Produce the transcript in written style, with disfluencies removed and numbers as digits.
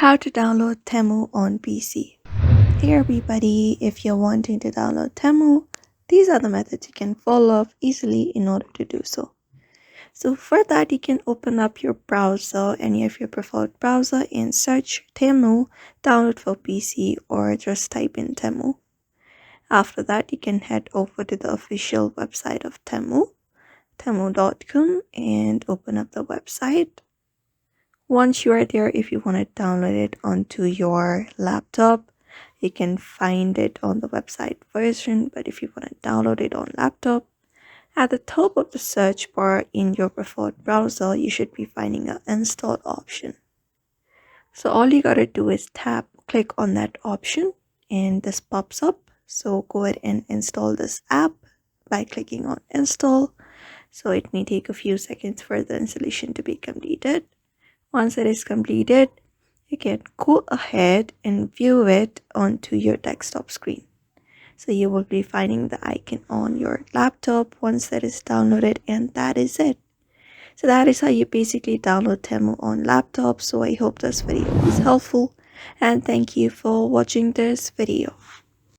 How to download Temu on PC. Hey everybody, if you're wanting to download Temu, these are the methods you can follow up easily in order to do so. So for that, you can open up your browser, any of your preferred browser, and search Temu download for PC, or just type in Temu. After that, you can head over to the official website of Temu, temu.com, and open up the website. Once you are there, if you want to download it onto your laptop, you can find it on the website version. But if you want to download it on laptop, at the top of the search bar in your preferred browser, you should be finding an install option. So all you gotta do is click on that option, and this pops up. So go ahead and install this app by clicking on install. So it may take a few seconds for the installation to be completed. Once it is completed, you can go ahead and view it onto your desktop screen. So you will be finding the icon on your laptop once that is downloaded, and that is it. So that is how you basically download Temu on laptop. So I hope this video was helpful, and thank you for watching this video.